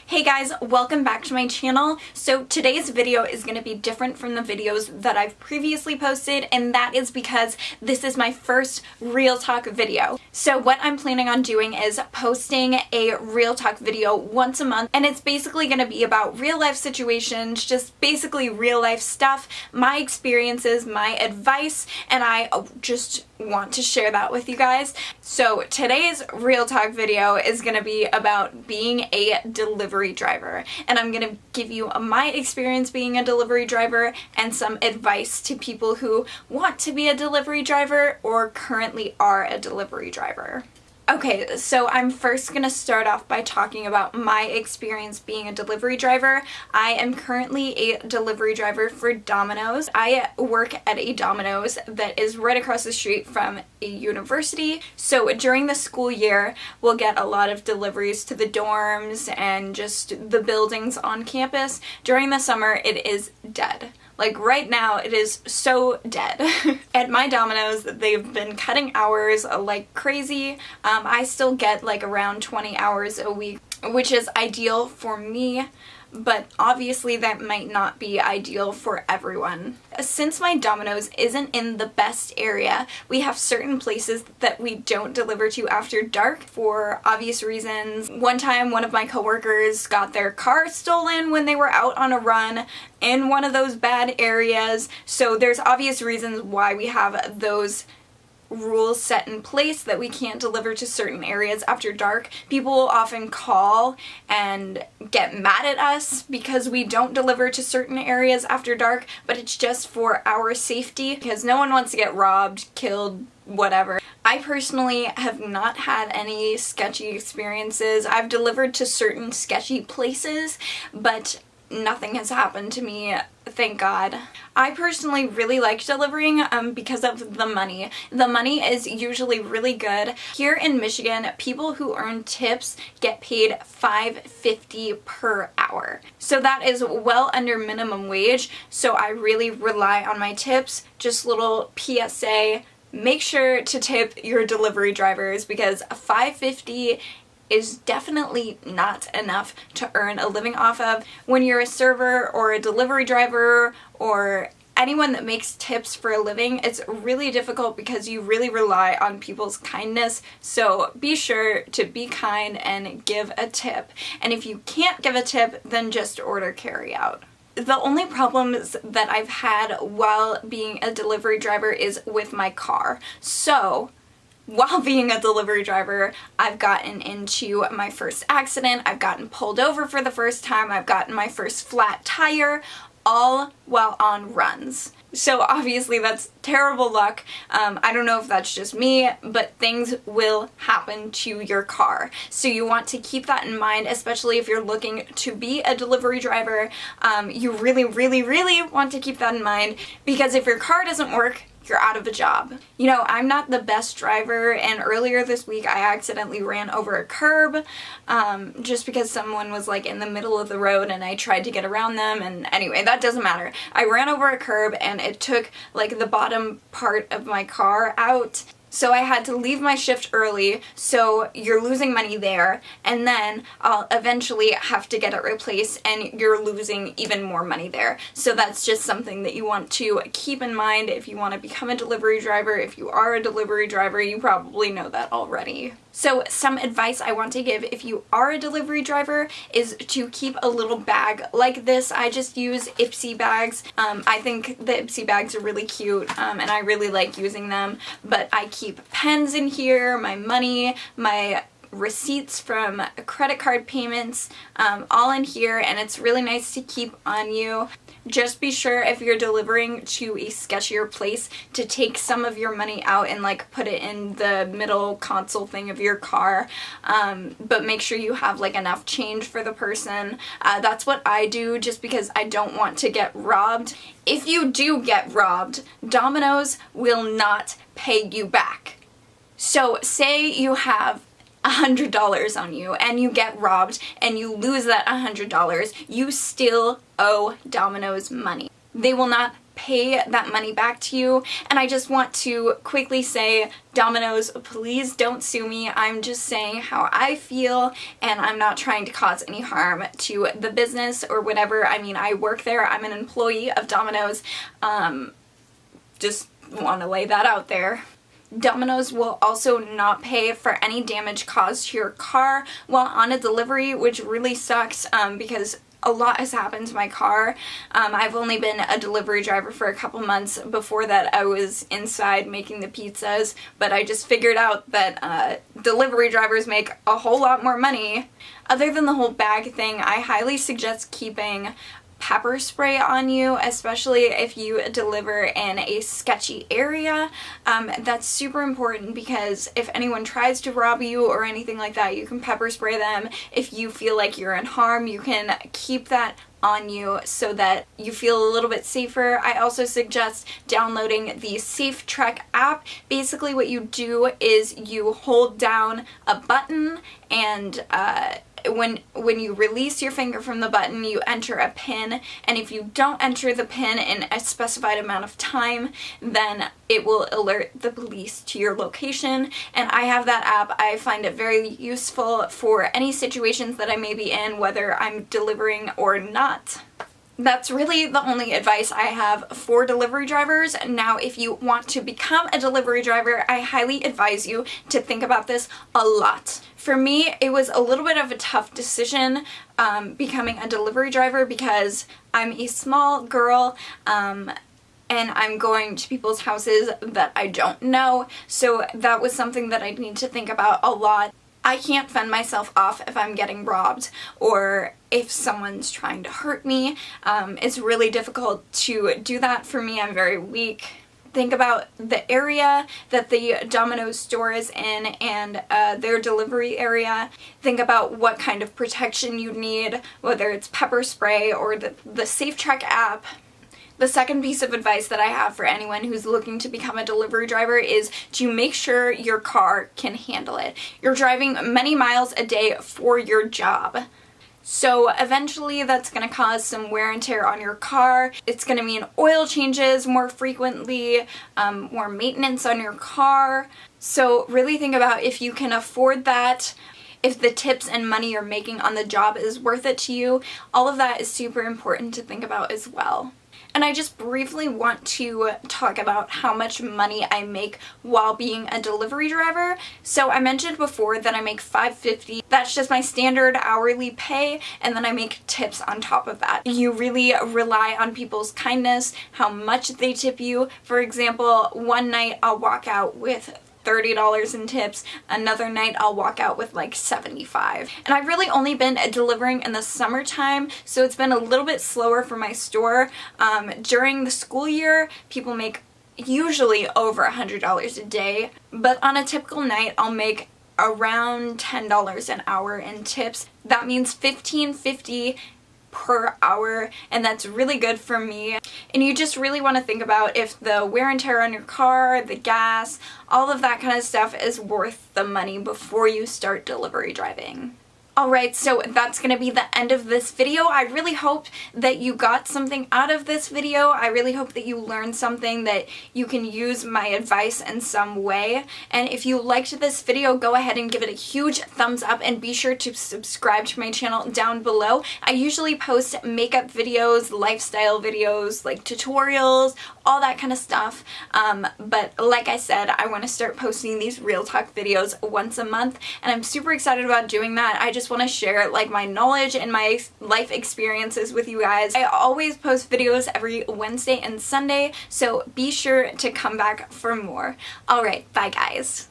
Hey guys, welcome back to my channel. So today's video is going to be different from the videos that I've previously posted, and that is because this is my first Real Talk video. So what I'm planning on doing is posting a Real Talk video once a month, and it's basically going to be about real life situations, just basically real life stuff, my experiences, my advice, and I just want to share that with you guys. So today's Real Talk video is going to be about being a delivery driver, and I'm going to give you my experience being a delivery driver and some advice to people who want to be a delivery driver or currently are a delivery driver. Okay, so I'm first going to start off by talking about my experience being a delivery driver. I am currently a delivery driver for Domino's. I work at a Domino's that is right across the street from a university. So during the school year, we'll get a lot of deliveries to the dorms and just the buildings on campus. During the summer, it is dead. Like right now, it is so dead. At my Domino's, they've been cutting hours like crazy. I still get like around 20 hours a week, which is ideal for me, but obviously that might not be ideal for everyone. Since my Domino's isn't in the best area, we have certain places that we don't deliver to after dark for obvious reasons. One time, one of my coworkers got their car stolen when they were out on a run in one of those bad areas, so there's obvious reasons why we have those rules set in place that we can't deliver to certain areas after dark. People will often call and get mad at us because we don't deliver to certain areas after dark, but it's just for our safety because no one wants to get robbed, killed, whatever. I personally have not had any sketchy experiences. I've delivered to certain sketchy places, but nothing has happened to me, thank God. I personally really like delivering because of the money. The money is usually really good. Here in Michigan, people who earn tips get paid $5.50 per hour. So that is well under minimum wage, so I really rely on my tips. Just little PSA, make sure to tip your delivery drivers because $5.50 is definitely not enough to earn a living off of. When you're a server or a delivery driver or anyone that makes tips for a living, it's really difficult because you really rely on people's kindness. So be sure to be kind and give a tip. And if you can't give a tip, then just order carry out. The only problems that I've had while being a delivery driver is with my car. So while being a delivery driver, I've gotten into my first accident, I've gotten pulled over for the first time, I've gotten my first flat tire, all while on runs. So obviously that's terrible luck. I don't know if that's just me, but things will happen to your car. So you want to keep that in mind, especially if you're looking to be a delivery driver. You really, really, really want to keep that in mind because if your car doesn't work, you're out of a job. You know, I'm not the best driver, and earlier this week I accidentally ran over a curb just because someone was like in the middle of the road and I tried to get around them, and anyway, that doesn't matter. I ran over a curb and it took like the bottom part of my car out. So I had to leave my shift early, so you're losing money there, and then I'll eventually have to get it replaced and you're losing even more money there. So that's just something that you want to keep in mind if you want to become a delivery driver. If you are a delivery driver, you probably know that already. So some advice I want to give if you are a delivery driver is to keep a little bag like this. I just use Ipsy bags. I think the Ipsy bags are really cute and I really like using them, but I keep pens in here, my money, my receipts from credit card payments, all in here, and it's really nice to keep on you. Just be sure if you're delivering to a sketchier place to take some of your money out and like put it in the middle console thing of your car, but make sure you have like enough change for the person. That's what I do just because I don't want to get robbed. If you do get robbed, Domino's will not pay you back. So say you have $100 on you and you get robbed and you lose that $100, you still owe Domino's money. They will not pay that money back to you. And I just want to quickly say, Domino's, please don't sue me. I'm just saying how I feel, and I'm not trying to cause any harm to the business or whatever. I mean, I work there. I'm an employee of Domino's. Just want to lay that out there. Domino's will also not pay for any damage caused to your car while on a delivery, which really sucks because a lot has happened to my car. I've only been a delivery driver for a couple months. Before that, I was inside making the pizzas, but I just figured out that delivery drivers make a whole lot more money. Other than the whole bag thing, I highly suggest keeping pepper spray on you, especially if you deliver in a sketchy area. That's super important because if anyone tries to rob you or anything like that, you can pepper spray them. If you feel like you're in harm, you can keep that on you so that you feel a little bit safer. I also suggest downloading the Safe Trek app. Basically what you do is you hold down a button, and when you release your finger from the button, you enter a PIN, and if you don't enter the PIN in a specified amount of time, then it will alert the police to your location. And I have that app. I find it very useful for any situations that I may be in, whether I'm delivering or not. That's really the only advice I have for delivery drivers. Now, if you want to become a delivery driver, I highly advise you to think about this a lot. For me, it was a little bit of a tough decision becoming a delivery driver because I'm a small girl and I'm going to people's houses that I don't know. So that was something that I need to think about a lot. I can't fend myself off if I'm getting robbed or if someone's trying to hurt me. It's really difficult to do that for me. I'm very weak. Think about the area that the Domino's store is in and their delivery area. Think about what kind of protection you need, whether it's pepper spray or the Safe Trek app. The second piece of advice that I have for anyone who's looking to become a delivery driver is to make sure your car can handle it. You're driving many miles a day for your job. So eventually that's going to cause some wear and tear on your car. It's going to mean oil changes more frequently, more maintenance on your car. So really think about if you can afford that, if the tips and money you're making on the job is worth it to you. All of that is super important to think about as well. And I just briefly want to talk about how much money I make while being a delivery driver. So I mentioned before that I make $5.50. That's just my standard hourly pay, and then I make tips on top of that. You really rely on people's kindness, how much they tip you. For example, one night I'll walk out with $30 in tips. Another night I'll walk out with like $75. And I've really only been delivering in the summertime, so it's been a little bit slower for my store. During the school year, people make usually over $100 a day, but on a typical night I'll make around $10 an hour in tips. That means $15.50 per hour, and that's really good for me. And you just really want to think about if the wear and tear on your car, the gas, all of that kind of stuff is worth the money before you start delivery driving. Alright, so that's going to be the end of this video. I really hope that you got something out of this video. I really hope that you learned something, that you can use my advice in some way. And if you liked this video, go ahead and give it a huge thumbs up and be sure to subscribe to my channel down below. I usually post makeup videos, lifestyle videos, like tutorials, all that kind of stuff. But like I said, I want to start posting these real talk videos once a month, and I'm super excited about doing that. I just want to share like my knowledge and my life experiences with you guys. I always post videos every Wednesday and Sunday, so be sure to come back for more. Alright, bye guys.